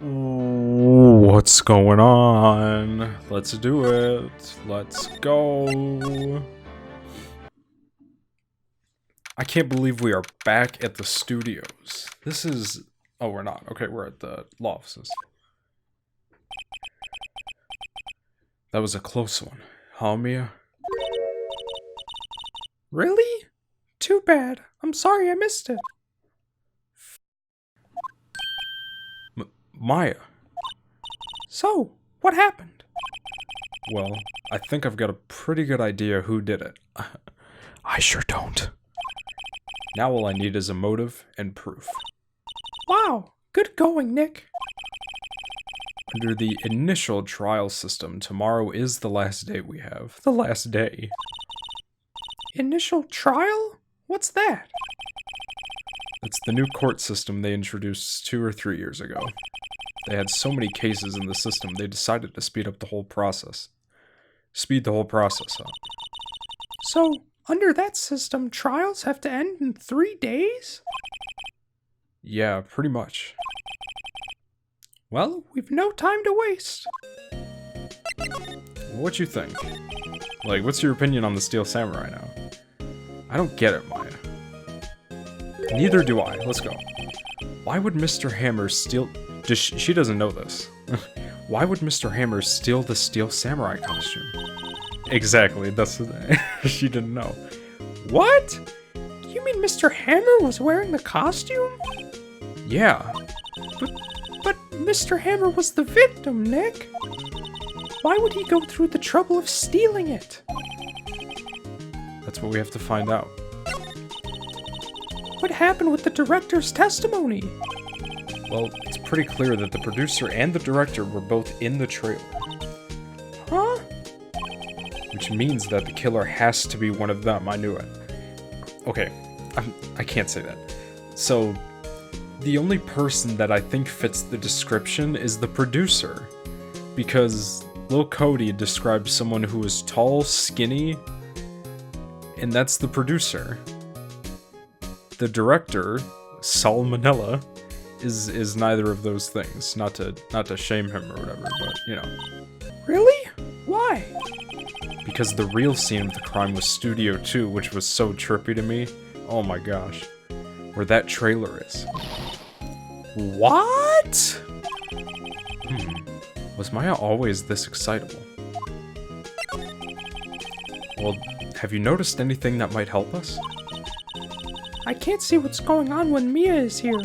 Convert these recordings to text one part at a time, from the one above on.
What's going on? Let's do it. Let's go. I can't believe we are back at the studios. This is... Oh, we're not. Okay, we're at the law offices. That was a close one. Huh, Mia? Really? Too bad. I'm sorry I missed it. Maya. So, what happened? Well, I think I've got a pretty good idea who did it. I sure don't. Now all I need is a motive and proof. Wow, good going, Nick. Under the initial trial system, tomorrow is the last day we have. The last day. Initial trial? What's that? It's the new court system they introduced 2 or 3 years ago. They had so many cases in the system, they decided to speed up the whole process. Speed the whole process up. So, under that system, trials have to end in 3 days? Yeah, pretty much. Well, we've no time to waste. What you think? Like, what's your opinion on the Steel Samurai now? I don't get it, Maya. Neither do I. Let's go. Why would Mr. Hammer steal... She doesn't know this. Why would Mr. Hammer steal the Steel Samurai costume? Exactly, that's... She didn't know. What? You mean Mr. Hammer was wearing the costume? Yeah. But Mr. Hammer was the victim, Nick. Why would he go through the trouble of stealing it? That's what we have to find out. What happened with the director's testimony? Well, it's pretty clear that the producer and the director were both in the trailer. Huh? Which means that the killer has to be one of them. I knew it. Okay, I can't say that. So, the only person that I think fits the description is the producer. Because Lil Cody describes someone who is tall, skinny, and that's the producer. The director, Salmonella, is neither of those things. Not to shame him or whatever, but you know. Really? Why? Because the real scene of the crime was Studio 2, which was so trippy to me. Oh my gosh. Where that trailer is. What? Was Maya always this excitable? Well, have you noticed anything that might help us? I can't see what's going on when Mia is here.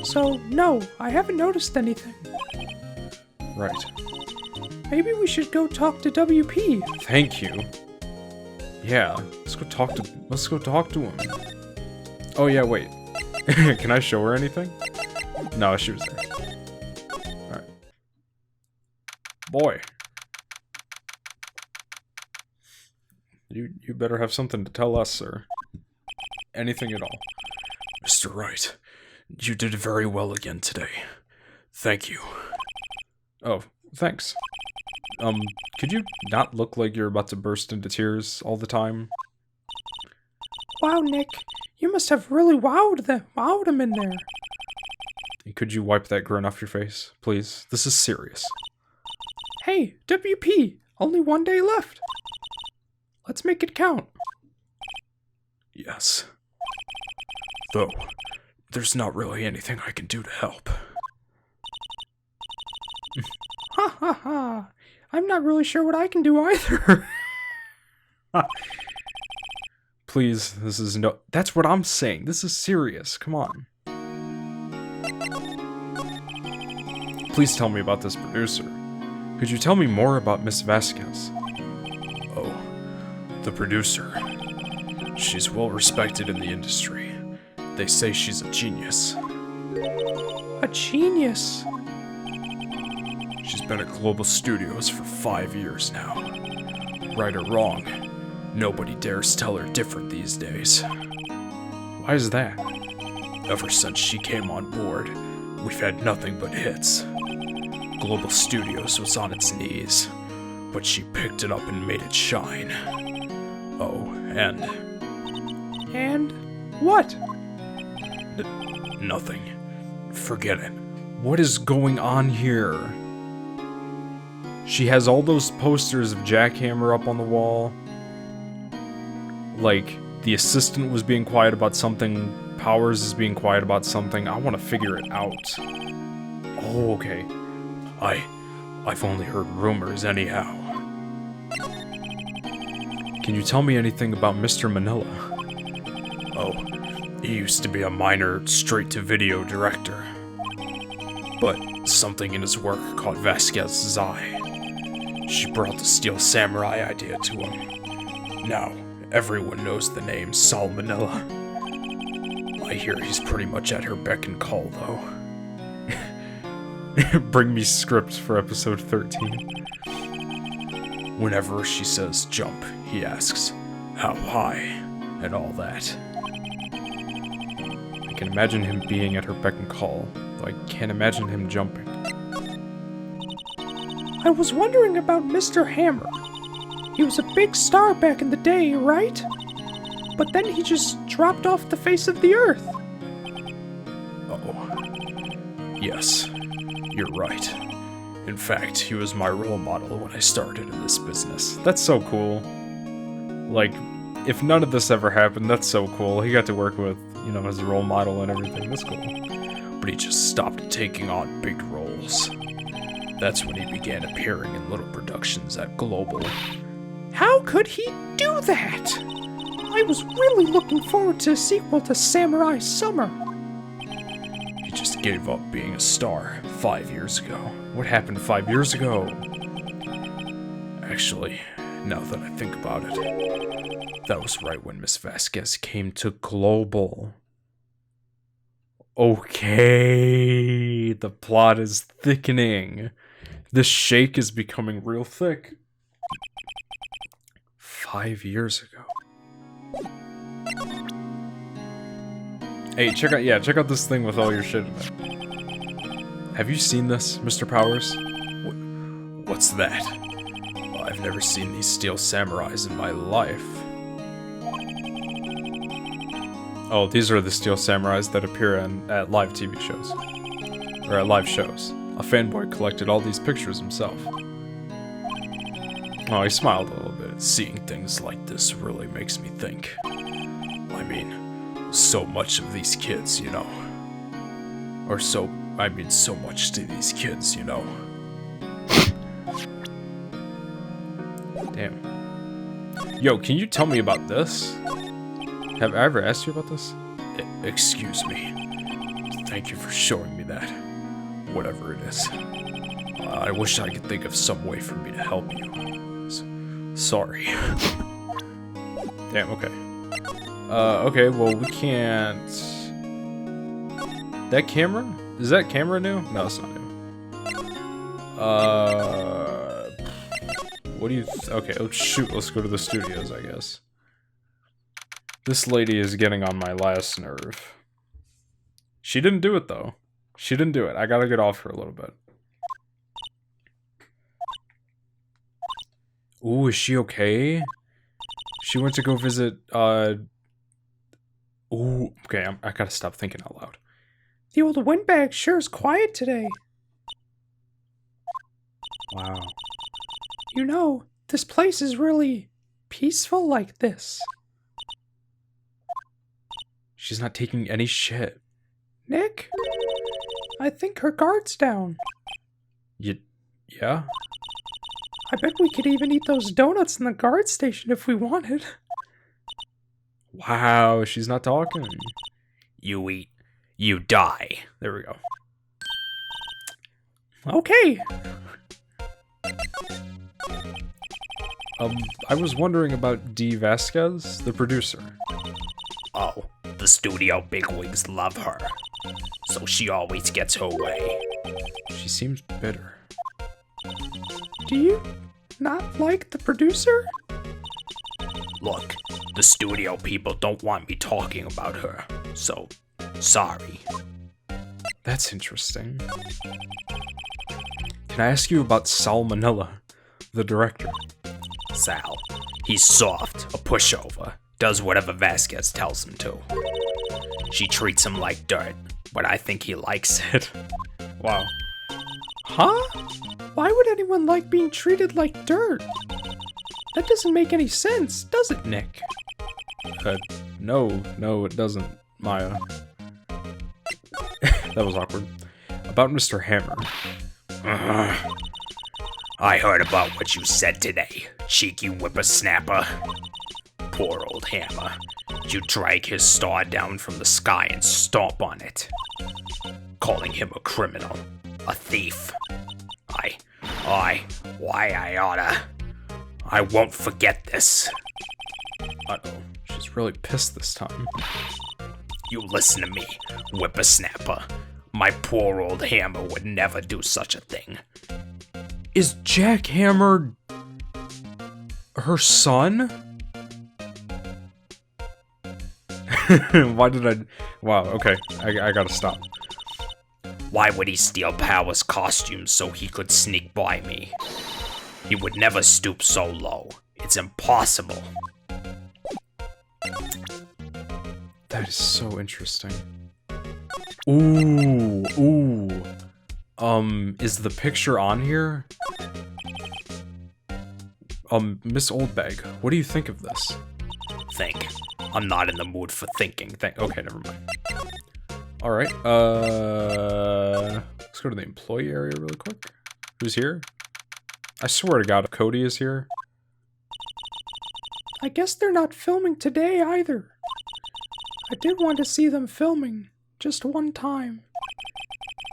So, no, I haven't noticed anything. Right. Maybe we should go talk to WP. Thank you. Yeah, let's go talk to him. Oh yeah, wait. Can I show her anything? No, she was there. Alright. Boy. You better have something to tell us, sir. Anything at all. Mr. Wright, you did very well again today. Thank you. Oh, thanks. Could you not look like you're about to burst into tears all the time? Wow, Nick, you must have really wowed him in there. Could you wipe that grin off your face, please? This is serious. Hey, WP, only 1 day left. Let's make it count. Yes. Though, there's not really anything I can do to help. Ha ha ha! I'm not really sure what I can do either. Please, this is no... That's what I'm saying. This is serious. Come on. Please tell me about this producer. Could you tell me more about Miss Vasquez? Oh, the producer. She's well respected in the industry. They say she's a genius. A genius? She's been at Global Studios for 5 years now. Right or wrong, nobody dares tell her different these days. Why is that? Ever since she came on board, we've had nothing but hits. Global Studios was on its knees, but she picked it up and made it shine. Oh, and... And? What? Nothing. Forget it. What is going on here? She has all those posters of Jackhammer up on the wall. Like, the assistant was being quiet about something, Powers is being quiet about something. I want to figure it out. Oh, okay. I've only heard rumors anyhow. Can you tell me anything about Mr. Manila? Oh, he used to be a minor straight-to-video director. But something in his work caught Vasquez's eye. She brought the Steel Samurai idea to him. Now, everyone knows the name Sal Manila. I hear he's pretty much at her beck and call, though. Bring me scripts for episode 13. Whenever she says jump, he asks, how high, and all that. I can imagine him being at her beck and call, though I can't imagine him jumping. I was wondering about Mr. Hammer. He was a big star back in the day, right? But then he just dropped off the face of the earth. Oh. Yes, you're right. In fact, he was my role model when I started in this business. That's so cool. Like, if none of this ever happened, that's so cool. He got to work with, you know, his role model and everything. That's cool. But he just stopped taking on big roles. That's when he began appearing in little productions at Global. How could he do that? I was really looking forward to a sequel to Samurai Summer. He just gave up being a star 5 years ago. What happened 5 years ago? Actually, now that I think about it, that was right when Miss Vasquez came to Global. Okay, the plot is thickening. This shake is becoming real thick. 5 years ago. Hey, check out this thing with all your shit in it. Have you seen this, Mr. Powers? What's that? Well, I've never seen these Steel Samurais in my life. Oh, these are the Steel Samurais that appear at live TV shows. Or at live shows. A fanboy collected all these pictures himself. Oh, he smiled a little bit. Seeing things like this really makes me think. I mean, so much of these kids, you know. So much to these kids, you know. Damn. Yo, can you tell me about this? Have I ever asked you about this? Excuse me. Thank you for showing me that. Whatever it is. I wish I could think of some way for me to help you. Sorry. Damn, okay. Okay, well, we can't... That camera? Is that camera new? No, it's not new. What do you... Okay, let's shoot. Let's go to the studios, I guess. This lady is getting on my last nerve. She didn't do it, though. She didn't do it. I gotta get off her a little bit. Ooh, is she okay? She went to go visit, Ooh, okay, I gotta stop thinking out loud. The old windbag sure is quiet today. Wow. You know, this place is really peaceful like this. She's not taking any shit. Nick? I think her guard's down. Yeah? I bet we could even eat those donuts in the guard station if we wanted. Wow, she's not talking. You eat, you die. There we go. Okay. I was wondering about D. Vasquez, the producer. Oh, the studio bigwigs love her, so she always gets her way. She seems bitter. Do you not like the producer? Look, the studio people don't want me talking about her, so sorry. That's interesting. Can I ask you about Sal Manila, the director? Sal, he's soft, a pushover, does whatever Vasquez tells him to. She treats him like dirt, but I think he likes it. Wow. Huh? Why would anyone like being treated like dirt? That doesn't make any sense, does it, Nick? No, it doesn't, Maya. That was awkward. About Mr. Hammer. I heard about what you said today, cheeky whippersnapper. Poor old Hammer. You drag his star down from the sky and stomp on it. Calling him a criminal. A thief. I won't forget this. Uh-oh. She's really pissed this time. You listen to me, whippersnapper. My poor old Hammer would never do such a thing. Is Jack Hammer her son? Why did I... Wow, okay. I gotta stop. Why would he steal Power's costumes so he could sneak by me? He would never stoop so low. It's impossible. That is so interesting. Ooh. Is the picture on here? Miss Oldbag, what do you think of this? Think. I'm not in the mood for thinking. Okay, never mind. Alright, let's go to the employee area really quick. Who's here? I swear to God, Cody is here. I guess they're not filming today either. I did want to see them filming, just one time.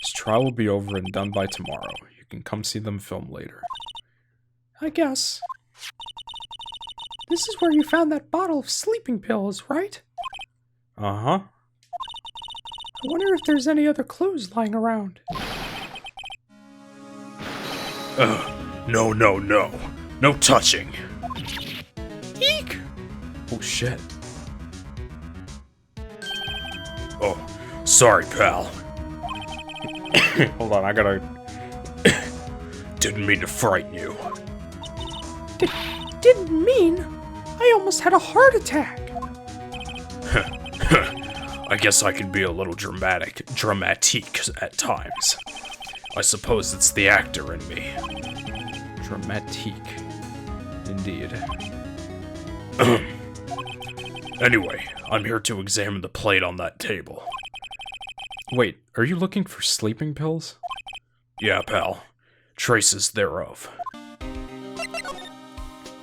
This trial will be over and done by tomorrow. You can come see them film later. I guess. This is where you found that bottle of sleeping pills, right? Uh-huh. I wonder if there's any other clues lying around. No. No touching. Eek! Oh, shit. Oh, sorry, pal. Hold on, I gotta... Didn't mean to frighten you. Didn't mean? I almost had a heart attack. I guess I can be a little dramatic at times. I suppose it's the actor in me. Dramatique. Indeed. Anyway, I'm here to examine the plate on that table. Wait, are you looking for sleeping pills? Yeah, pal. Traces thereof.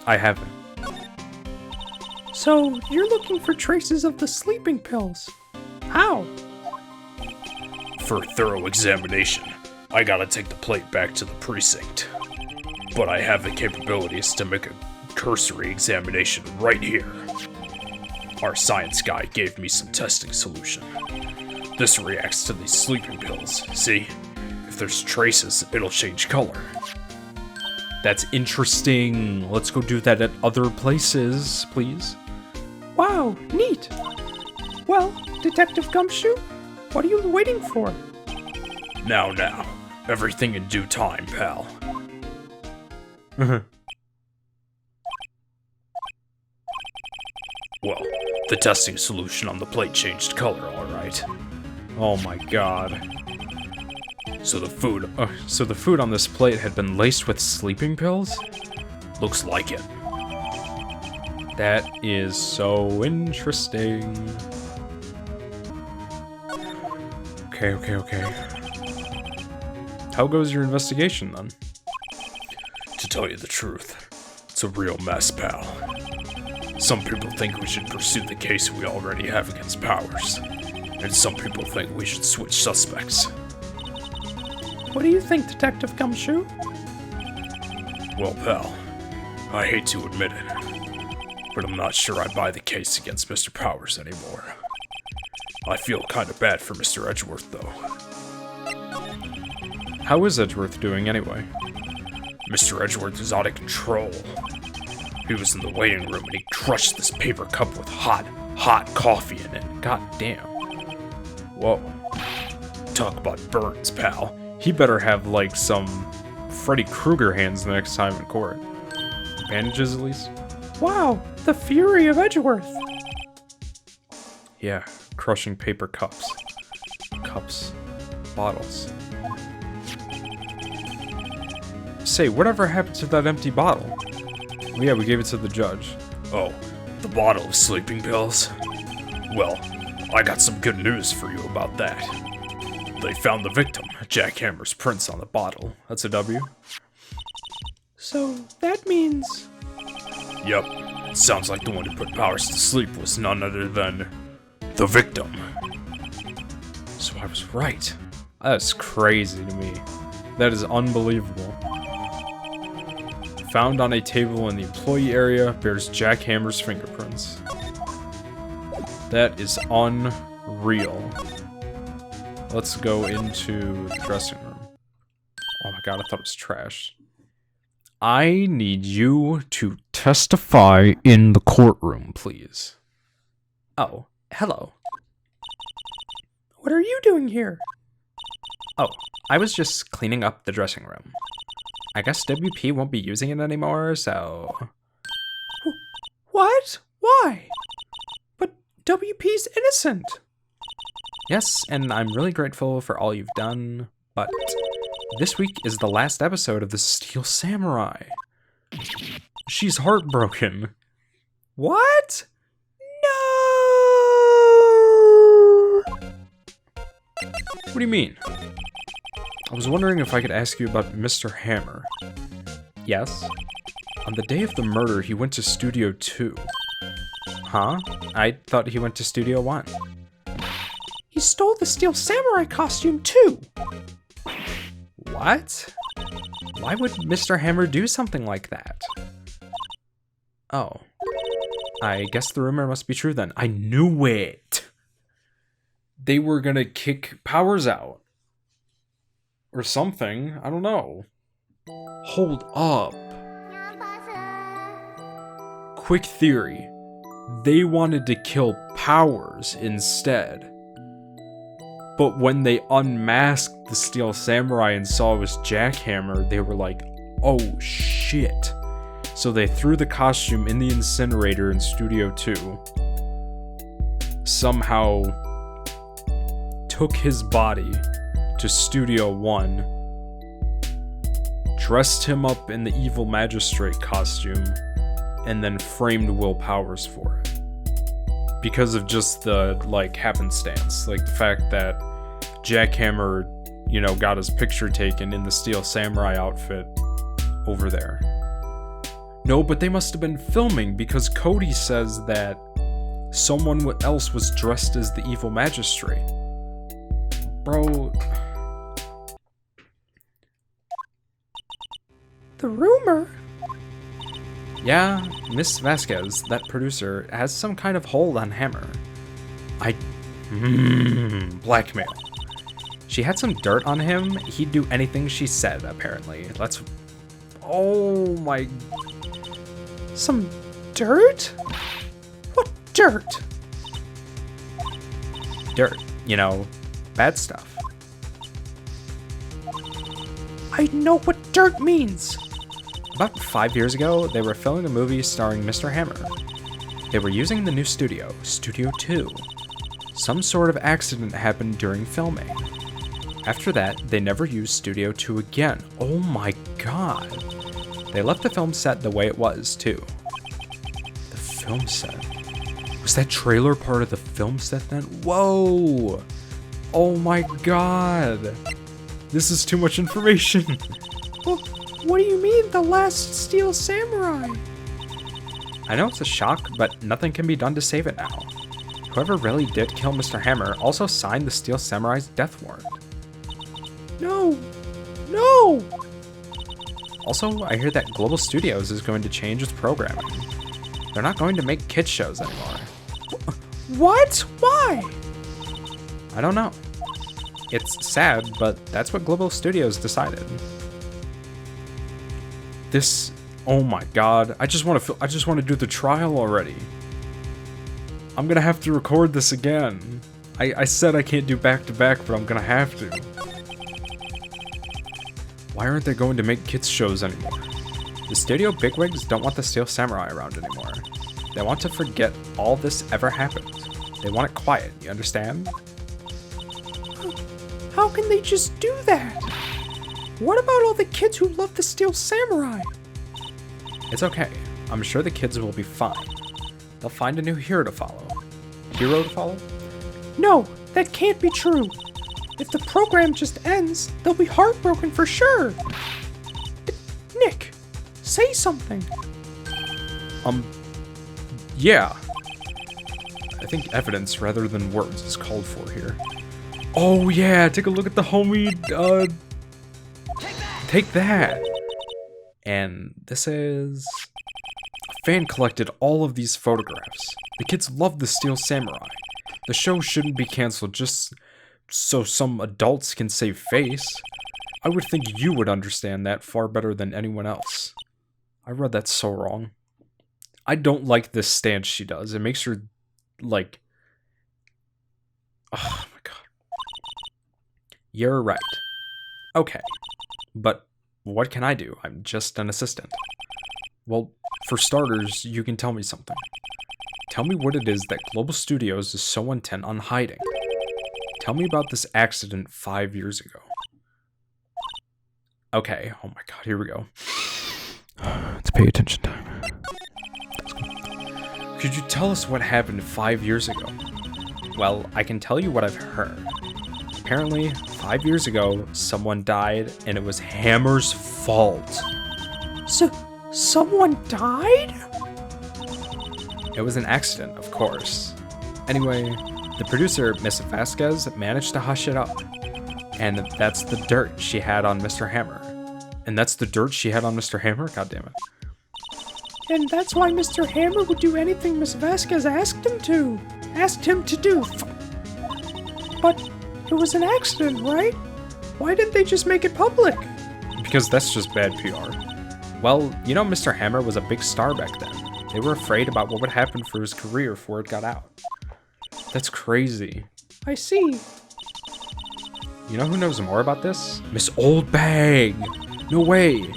I haven't. So, you're looking for traces of the sleeping pills. How? For thorough examination, I gotta take the plate back to the precinct. But I have the capabilities to make a cursory examination right here. Our science guy gave me some testing solution. This reacts to these sleeping pills, see? If there's traces, it'll change color. That's interesting. Let's go do that at other places, please. Wow, neat. Well, Detective Gumshoe, what are you waiting for? Now. Everything in due time, pal. Well, the testing solution on the plate changed color, alright. Oh my god. So the food... So the food on this plate had been laced with sleeping pills? looks like it. That is so interesting. Okay. How goes your investigation, then? To tell you the truth, it's a real mess, pal. Some people think we should pursue the case we already have against Powers, and some people think we should switch suspects. What do you think, Detective Gumshoe? Well, pal, I hate to admit it, but I'm not sure I buy the case against Mr. Powers anymore. I feel kinda bad for Mr. Edgeworth, though. How is Edgeworth doing, anyway? Mr. Edgeworth is out of control. He was in the waiting room and he crushed this paper cup with hot coffee in it. God damn. Whoa. Talk about burns, pal. He better have, like, some Freddy Krueger hands the next time in court. Bandages, at least? Wow, the fury of Edgeworth. Yeah, crushing paper cups. Bottles. Say, whatever happened to that empty bottle? Yeah, we gave it to the judge. Oh, the bottle of sleeping pills? Well, I got some good news for you about that. They found the victim, Jack Hammer's prints on the bottle. That's a W. So that means... Yep, it sounds like the one who put Powers to sleep was none other than the victim. So I was right. That's crazy to me. That is unbelievable. Found on a table in the employee area bears Jack Hammer's fingerprints. That is unreal. Let's go into the dressing room. Oh my god, I thought it was trash. I need you to testify in the courtroom, please. Oh, hello. What are you doing here? Oh, I was just cleaning up the dressing room. I guess WP won't be using it anymore, so... What? Why? But WP's innocent. Yes, and I'm really grateful for all you've done, but this week is the last episode of the Steel Samurai. She's heartbroken. What? No! What do you mean? I was wondering if I could ask you about Mr. Hammer. Yes? On the day of the murder, he went to Studio 2. Huh? I thought he went to Studio 1. He stole the Steel Samurai costume too! What? Why would Mr. Hammer do something like that? Oh. I guess the rumor must be true then. I knew it! They were gonna kick Powers out. Or something. I don't know. Hold up. Quick theory. They wanted to kill Powers instead. But when they unmasked the Steel Samurai and saw it was Jack Hammer, they were like, oh shit. So they threw the costume in the incinerator in Studio 2. Somehow took his body to Studio 1, dressed him up in the evil magistrate costume, and then framed Will Powers for it. Because of just the, like, happenstance. Like, the fact that Jack Hammer, you know, got his picture taken in the Steel Samurai outfit over there. No, but they must have been filming, because Cody says that someone else was dressed as the evil magistrate. Bro... The rumor? Yeah, Miss Vasquez, that producer, has some kind of hold on Hammer. Blackmail. She had some dirt on him. He'd do anything she said, apparently. Let's... Oh my... Some dirt? What dirt? Dirt. You know, bad stuff. I know what dirt means. About 5 years ago, they were filming a movie starring Mr. Hammer. They were using the new studio, Studio 2. Some sort of accident happened during filming. After that, they never used Studio 2 again. Oh my god. They left the film set the way it was, too. The film set? Was that trailer part of the film set then? Whoa! Oh my god! This is too much information! Well, what do you mean, the last Steel Samurai? I know it's a shock, but nothing can be done to save it now. Whoever really did kill Mr. Hammer also signed the Steel Samurai's death warrant. No! No! Also, I hear that Global Studios is going to change its programming. They're not going to make kids shows anymore. What? Why? I don't know. It's sad, but that's what Global Studios decided. This, oh my god, I just want to do the trial already. I'm gonna have to record this again. I said I can't do back-to-back, but I'm gonna have to. Why aren't they going to make kids shows anymore? The studio bigwigs don't want the Steel Samurai around anymore. They want to forget all this ever happened. They want it quiet, you understand? How can they just do that? What about all the kids who love the Steel Samurai? It's okay. I'm sure the kids will be fine. They'll find a new hero to follow. Hero to follow? No, that can't be true. If the program just ends, they'll be heartbroken for sure. Nick, say something. Yeah. I think evidence rather than words is called for here. Oh yeah, take a look at the homie, Take that! And this is... A fan collected all of these photographs. The kids love the Steel Samurai. The show shouldn't be cancelled just so some adults can save face. I would think you would understand that far better than anyone else. I read that so wrong. I don't like this stance she does. It makes her, like... Oh my god. You're right. Okay. But what can I do? I'm just an assistant. Well, for starters, you can tell me something. Tell me what it is that Global Studios is so intent on hiding. Tell me about this accident 5 years ago. Okay, oh my god, here we go. It's pay attention time. Could you tell us what happened 5 years ago? Well, I can tell you what I've heard. Apparently, 5 years ago, someone died, and it was Hammer's fault. So, someone died? It was an accident, of course. Anyway, the producer, Miss Vasquez, managed to hush it up. And that's the dirt she had on Mr. Hammer. And that's the dirt she had on Mr. Hammer? God damn it. And that's why Mr. Hammer would do anything Miss Vasquez asked him to. Asked him to do. But it was an accident, right? Why didn't they just make it public? Because that's just bad PR. Well, you know Mr. Hammer was a big star back then. They were afraid about what would happen for his career before it got out. That's crazy. I see. You know who knows more about this? Miss Oldbag! No way!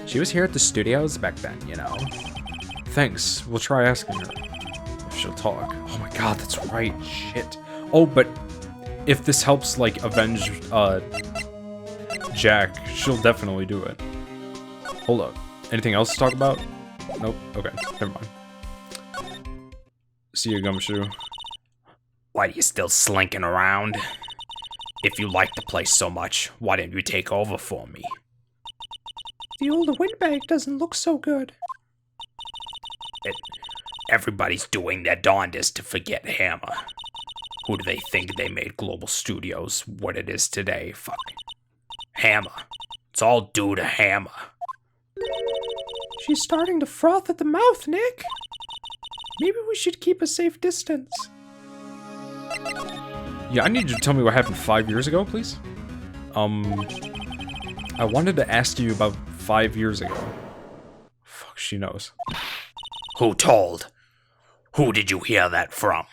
She was here at the studios back then, you know. Thanks, we'll try asking her. If she'll talk. Oh my god, that's right, shit. Oh, but if this helps, like, avenge, Jack, she'll definitely do it. Hold up. Anything else to talk about? Nope. Okay, never mind. See you, Gumshoe. Why are you still slinking around? If you like the place so much, why didn't you take over for me? The old windbag doesn't look so good. Everybody's doing their darndest to forget Hammer. Who do they think they made Global Studios what it is today? Fuck. Hammer. It's all due to Hammer. She's starting to froth at the mouth, Nick. Maybe we should keep a safe distance. Yeah, I need you to tell me what happened 5 years ago, please. I wanted to ask you about 5 years ago. Fuck, she knows. Who told? Who did you hear that from?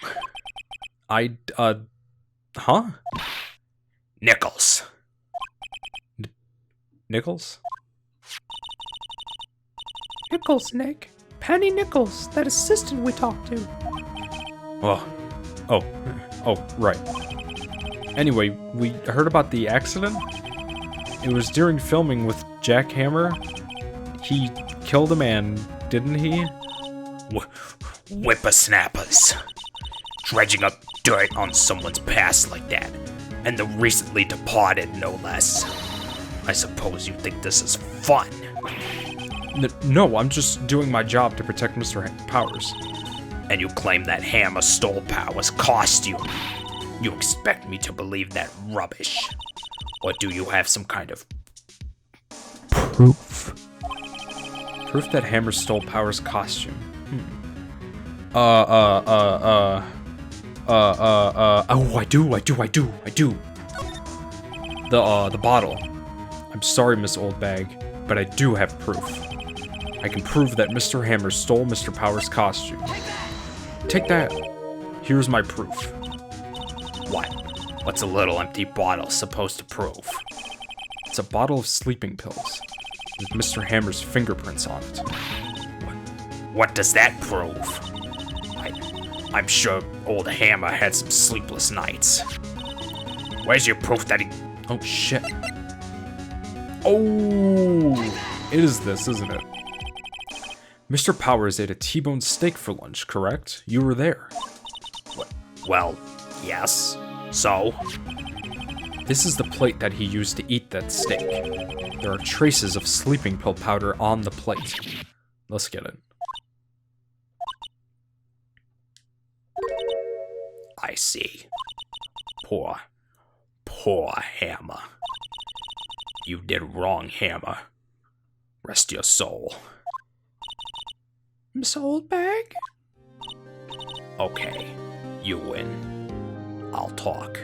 Huh? Nichols. Nichols? Nichols, Nick. Penny Nichols, that assistant we talked to. Oh, right. Anyway, we heard about the accident. It was during filming with Jack Hammer. He killed a man, didn't he? Whippersnappers. Dredging up dirt on someone's past like that. And the recently departed, no less. I suppose you think this is fun. No, I'm just doing my job to protect Mr. Powers. And you claim that Hammer stole Powers' costume. You expect me to believe that rubbish? Or do you have some kind of proof? Proof that Hammer stole Powers' costume. Oh, I do. The bottle. I'm sorry, Miss Oldbag, but I do have proof. I can prove that Mr. Hammer stole Mr. Powers' costume. Take that. Here's my proof. What? What's a little empty bottle supposed to prove? It's a bottle of sleeping pills with Mr. Hammer's fingerprints on it. What does that prove? I'm sure old Hammer had some sleepless nights. Where's your proof that he... Oh, shit. Oh, it is this, isn't it? Mr. Powers ate a T-bone steak for lunch, correct? You were there. Well, yes. So? This is the plate that he used to eat that steak. There are traces of sleeping pill powder on the plate. Let's get it. I see. Poor Hammer. You did wrong, Hammer. Rest your soul. Miss Oldbag? Okay, you win. I'll talk.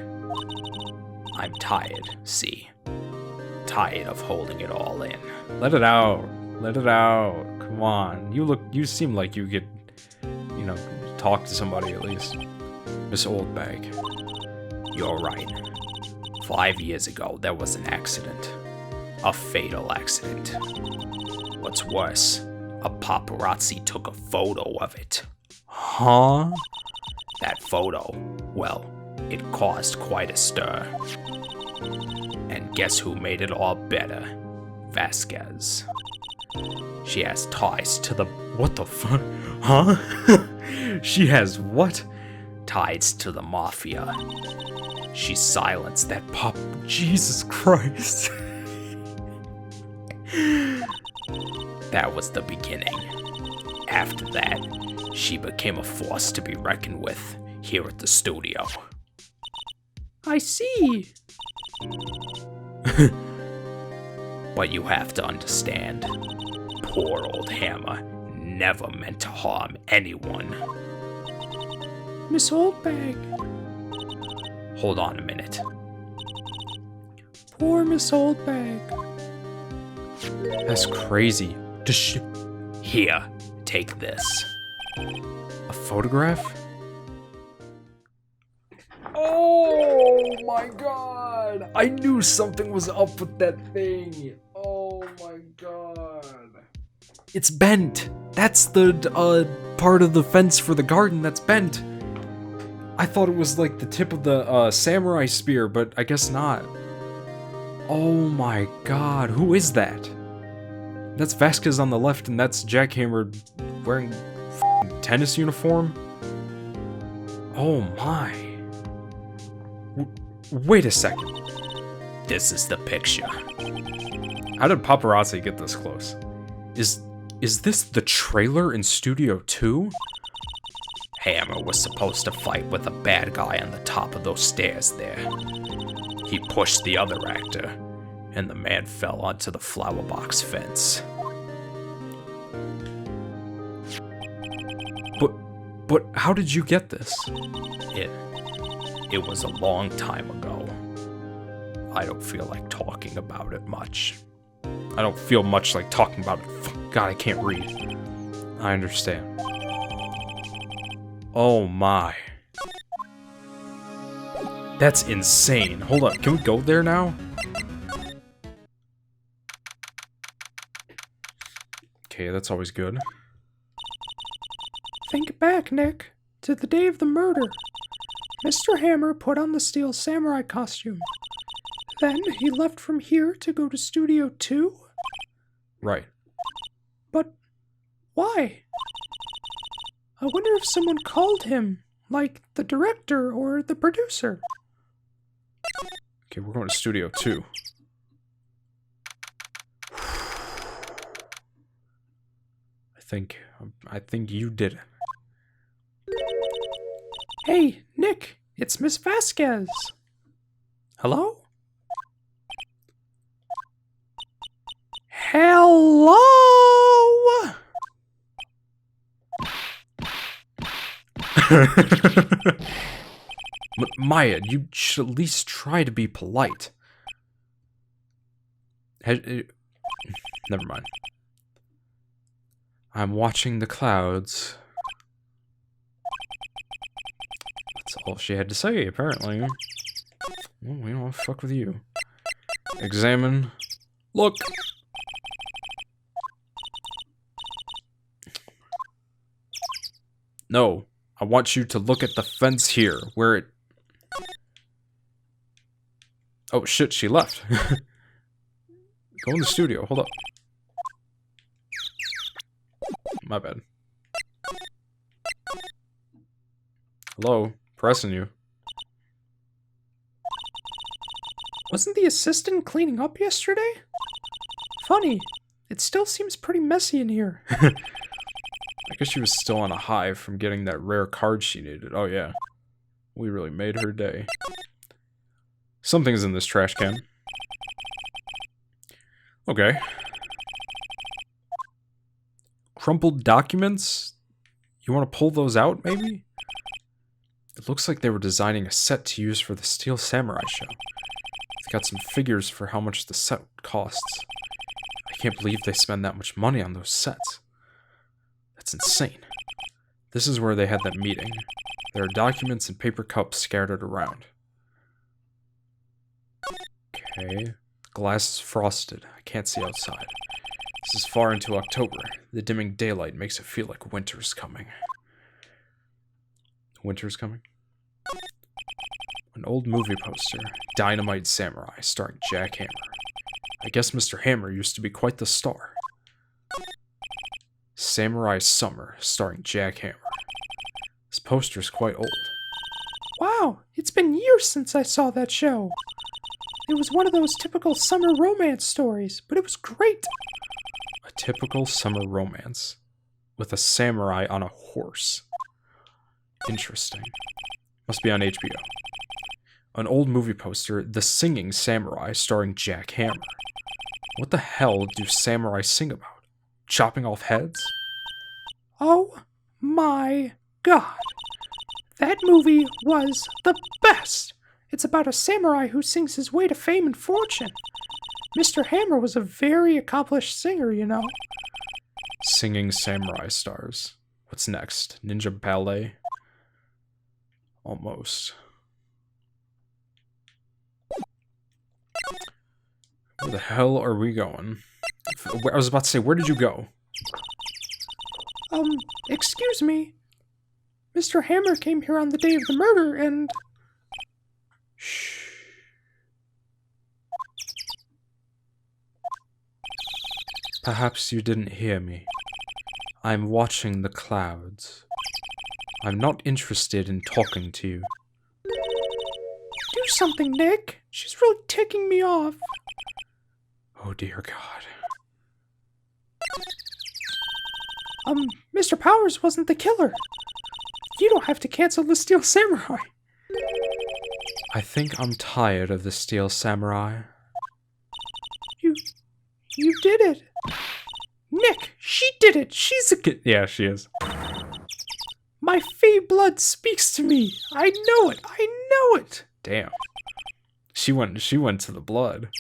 I'm tired, see? Tired of holding it all in. Let it out. Let it out. Come on. You seem like you could, you know, talk to somebody at least. Miss Oldbag. You're right. 5 years ago, there was an accident. A fatal accident. What's worse, a paparazzi took a photo of it. Huh? That photo, well, it caused quite a stir. And guess who made it all better? Vasquez. She has ties to the... What the fuck? Huh? She has what? Ties to the mafia. She silenced that Pop. Jesus Christ. That was the beginning. After that, she became a force to be reckoned with here at the studio. I see. But you have to understand, poor old Hammer never meant to harm anyone. Miss Oldbag. Hold on a minute. Poor Miss Oldbag. That's crazy. Here, take this. A photograph? Oh my god! I knew something was up with that thing. Oh my god. It's bent. That's the part of the fence for the garden that's bent. I thought it was like the tip of the samurai spear, but I guess not. Oh my god, who is that? That's Vasquez on the left, and that's Jackhammer wearing tennis uniform? Oh my. Wait a second. This is the picture. How did paparazzi get this close? Is this the trailer in Studio 2? Hammer was supposed to fight with a bad guy on the top of those stairs there. He pushed the other actor, and the man fell onto the flower box fence. But how did you get this? It was a long time ago. I don't feel like talking about it much. I don't feel much like talking about it. God, I can't read. I understand. Oh my. That's insane. Hold up, can we go there now? Okay, that's always good. Think back, Nick, to the day of the murder. Mr. Hammer put on the steel samurai costume. Then he left from here to go to Studio 2? Right. But why? I wonder if someone called him, like the director or the producer. Okay, we're going to Studio 2. I think you did it. Hey, Nick, it's Miss Vasquez. Hello? Hello? Maya, you should at least try to be polite. Never mind. I'm watching the clouds. That's all she had to say, apparently. Well, we don't want to fuck with you. Examine. Look! No, I want you to look at the fence here, where it... Oh shit, she left. Go in the studio. Hold up. My bad. Hello? Pressing you. Wasn't the assistant cleaning up yesterday? Funny. It still seems pretty messy in here. I guess she was still on a high from getting that rare card she needed. Oh, yeah. We really made her day. Something's in this trash can. Okay. Crumpled documents? You want to pull those out, maybe? It looks like they were designing a set to use for the Steel Samurai show. They got some figures for how much the set costs. I can't believe they spend that much money on those sets. That's insane. This is where they had that meeting. There are documents and paper cups scattered around. Okay. Glass is frosted. I can't see outside. This is far into October. The dimming daylight makes it feel like winter's coming. Winter's coming? An old movie poster. Dynamite Samurai, starring Jack Hammer. I guess Mr. Hammer used to be quite the star. Samurai Summer, starring Jack Hammer. This poster's quite old. Wow, it's been years since I saw that show. It was one of those typical summer romance stories, but it was great. A typical summer romance. With a samurai on a horse. Interesting. Must be on HBO. An old movie poster, The Singing Samurai, starring Jack Hammer. What the hell do samurai sing about? Chopping off heads? Oh my god. That movie was the best. It's about a samurai who sings his way to fame and fortune. Mr. Hammer was a very accomplished singer, you know. Singing samurai stars. What's next? Ninja ballet? Almost. Where the hell are we going? I was about to say, where did you go? Excuse me. Mr. Hammer came here on the day of the murder and... Shh. Perhaps you didn't hear me. I'm watching the clouds. I'm not interested in talking to you. Do something, Nick. She's really ticking me off. Oh dear God. Mr. Powers wasn't the killer. You don't have to cancel the Steel Samurai. I think I'm tired of the Steel Samurai. You did it. Nick, she did it. She's a... Yeah, she is. My fey blood speaks to me. I know it. I know it. Damn. She went to the blood.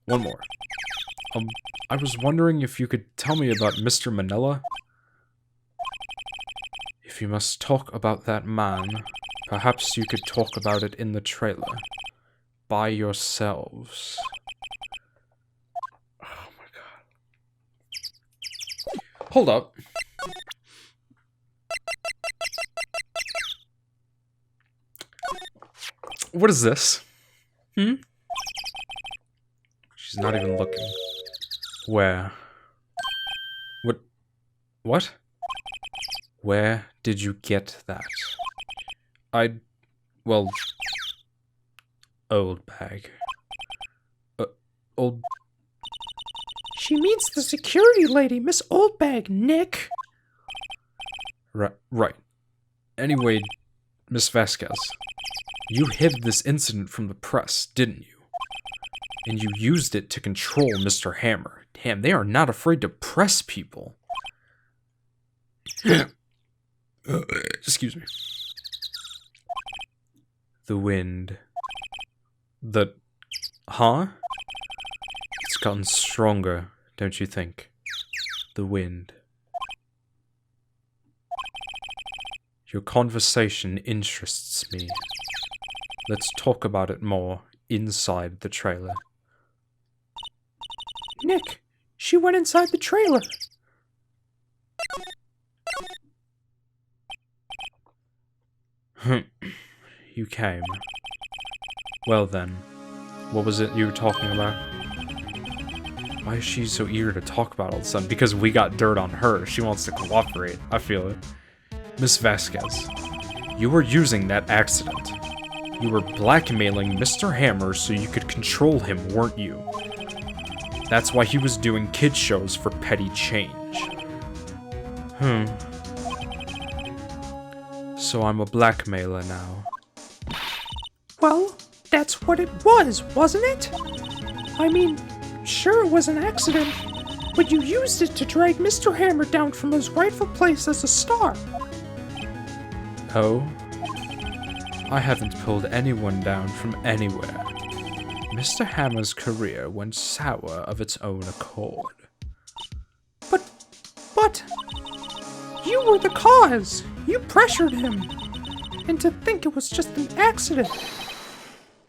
One more. I was wondering if you could tell me about Mr. Manila? If you must talk about that man, perhaps you could talk about it in the trailer. By yourselves. Oh my god. Hold up. What is this? She's not even looking. Where? What? Where did you get that? Well... Oldbag. Old... She means the security lady, Miss Oldbag, Nick. Right. Anyway, Miss Vasquez, you hid this incident from the press, didn't you? And you used it to control Mr. Hammer. Damn, they are not afraid to press people. Excuse me. The wind. Huh? It's gotten stronger, don't you think? The wind. Your conversation interests me. Let's talk about it more inside the trailer. Nick, she went inside the trailer. You came. Well then, what was it you were talking about? Why is she so eager to talk about all of a sudden? Because we got dirt on her. She wants to cooperate. I feel it. Miss Vasquez, you were using that accident. You were blackmailing Mr. Hammer so you could control him, weren't you? That's why he was doing kid shows for petty change. So I'm a blackmailer now. Well, that's what it was, wasn't it? I mean, sure it was an accident, but you used it to drag Mr. Hammer down from his rightful place as a star. Oh? I haven't pulled anyone down from anywhere. Mr. Hammer's career went sour of its own accord. But... you were the cause! You pressured him! And to think it was just an accident!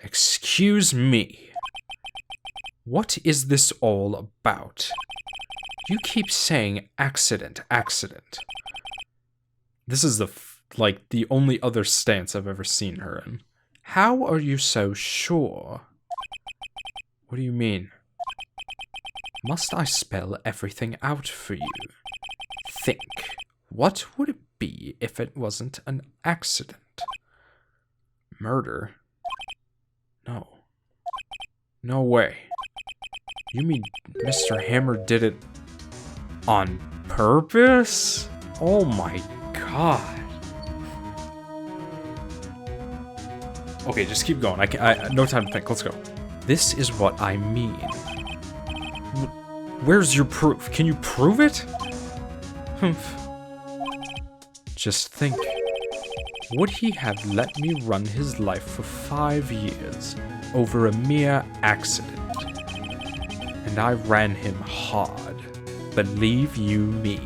Excuse me. What is this all about? You keep saying accident, accident. This is the only other stance I've ever seen her in. How are you so sure? What do you mean? Must I spell everything out for you? Think. What would it be if it wasn't an accident? Murder? No. No way. You mean Mr. Hammer did it on purpose? Oh my god. Okay, just keep going. I no time to think. Let's go. This is what I mean. Where's your proof? Can you prove it? Humph. Just think. Would he have let me run his life for 5 years over a mere accident? And I ran him hard. Believe you me.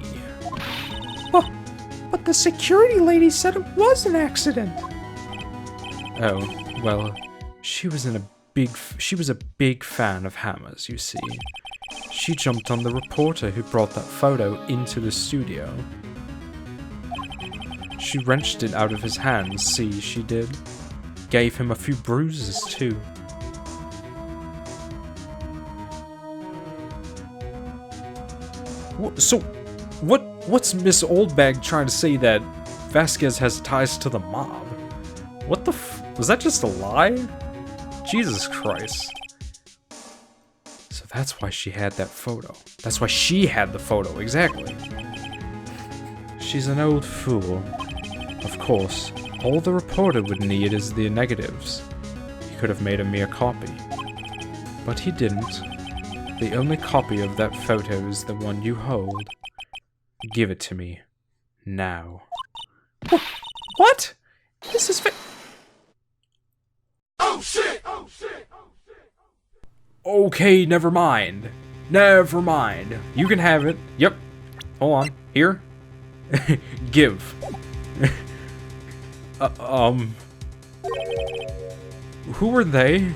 But the security lady said it was an accident. Oh, well, she was a big fan of Hammer's, you see. She jumped on the reporter who brought that photo into the studio. She wrenched it out of his hands, see, she did. Gave him a few bruises, too. What's Miss Oldbag trying to say that Vasquez has ties to the mob? What the was that just a lie? Jesus Christ. So that's why she had that photo. That's why she had the photo, exactly. She's an old fool. Of course, all the reporter would need is the negatives. He could have made a mere copy. But he didn't. The only copy of that photo is the one you hold. Give it to me. Now. What? This is Oh shit! Oh shit! Okay, never mind. Never mind. You can have it. Yep. Hold on. Here. Give. Who are they?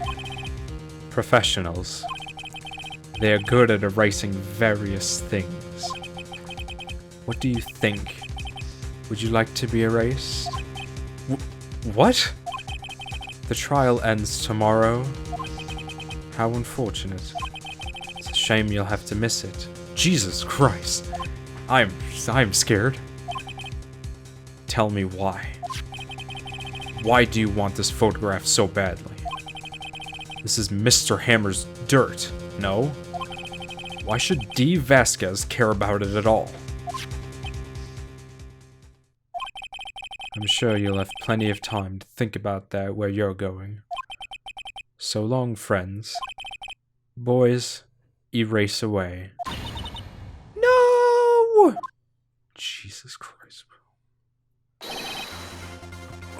Professionals. They are good at erasing various things. What do you think? Would you like to be erased? What? The trial ends tomorrow. How unfortunate. It's a shame you'll have to miss it. Jesus Christ. I'm scared. Tell me why. Why do you want this photograph so badly? This is Mr. Hammer's dirt, no? Why should D. Vasquez care about it at all? I'm sure you'll have plenty of time to think about that where you're going. So long, friends. Boys, erase away. No! Jesus Christ,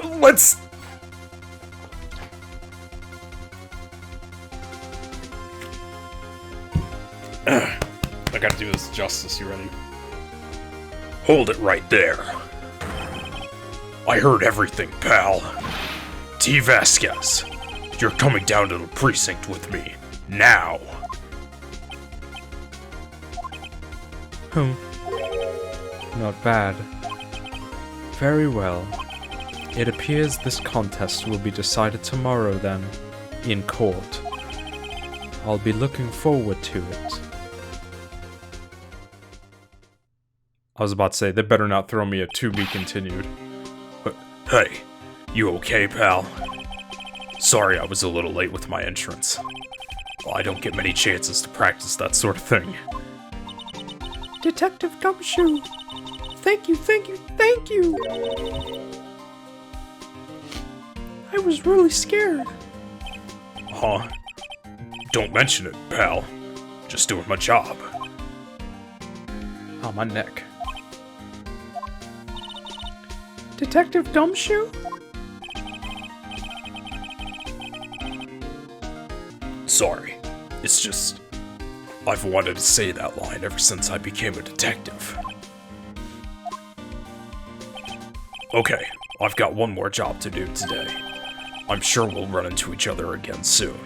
bro. Let's... I gotta do this justice, you ready? Hold it right there. I heard everything, pal. T. Vasquez, you're coming down to the precinct with me. Now. Not bad. Very well. It appears this contest will be decided tomorrow then, in court. I'll be looking forward to it. I was about to say, they better not throw me a to be continued. Hey, you okay, pal? Sorry I was a little late with my entrance. Well, I don't get many chances to practice that sort of thing. Detective Gumshoe! Thank you, thank you, thank you! I was really scared. Huh? Don't mention it, pal. Just doing my job. Oh, my neck. Detective Gumshoe? Sorry. It's just... I've wanted to say that line ever since I became a detective. Okay, I've got one more job to do today. I'm sure we'll run into each other again soon.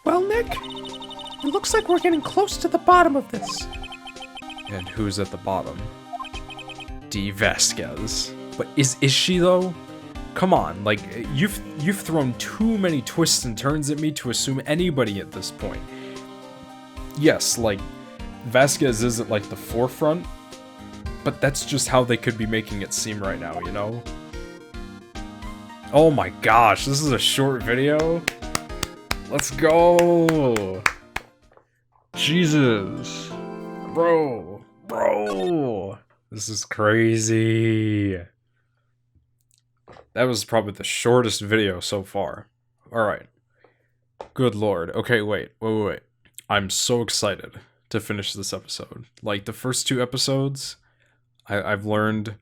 Well, Nick, it looks like we're getting close to the bottom of this. And who's at the bottom? D. Vasquez. But is she though? Come on, like, you've thrown too many twists and turns at me to assume anybody at this point. Yes, like, Vasquez isn't like the forefront, but that's just how they could be making it seem right now, you know? Oh my gosh, this is a short video? Let's go! Jesus. Bro. This is crazy. That was probably the shortest video so far. Alright. Good lord. Okay, wait. I'm so excited to finish this episode. Like, the first 2 episodes, I've learned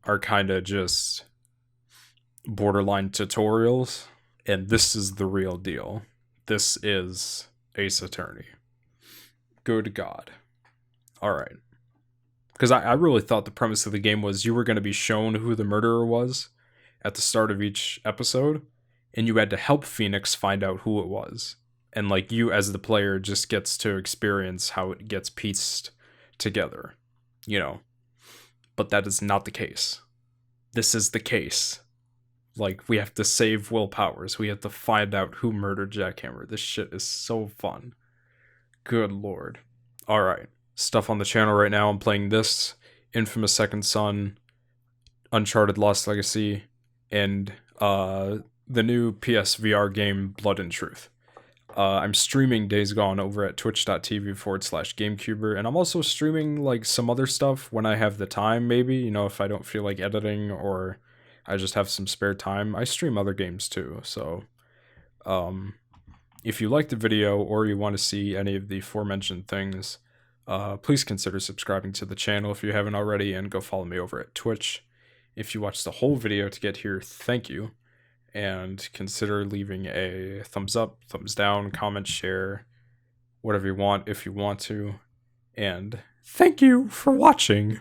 are kind of just borderline tutorials, and this is the real deal. This is Ace Attorney. Good God. Alright. Because I really thought the premise of the game was you were going to be shown who the murderer was at the start of each episode, and you had to help Phoenix find out who it was. And, like, you as the player just gets to experience how it gets pieced together, you know. But that is not the case. This is the case. Like, we have to save Will Powers. We have to find out who murdered Jackhammer. This shit is so fun. Good lord. Alright. Stuff on the channel right now. I'm playing this, Infamous Second Son, Uncharted Lost Legacy, and the new PSVR game, Blood and Truth. I'm streaming Days Gone over at twitch.tv/GameCuber, and I'm also streaming, like, some other stuff when I have the time, maybe, you know, if I don't feel like editing, or I just have some spare time. I stream other games too, so, if you like the video, or you want to see any of the aforementioned things, please consider subscribing to the channel if you haven't already, and go follow me over at Twitch. If you watched the whole video to get here, thank you. And consider leaving a thumbs up, thumbs down, comment, share, whatever you want if you want to. And thank you for watching.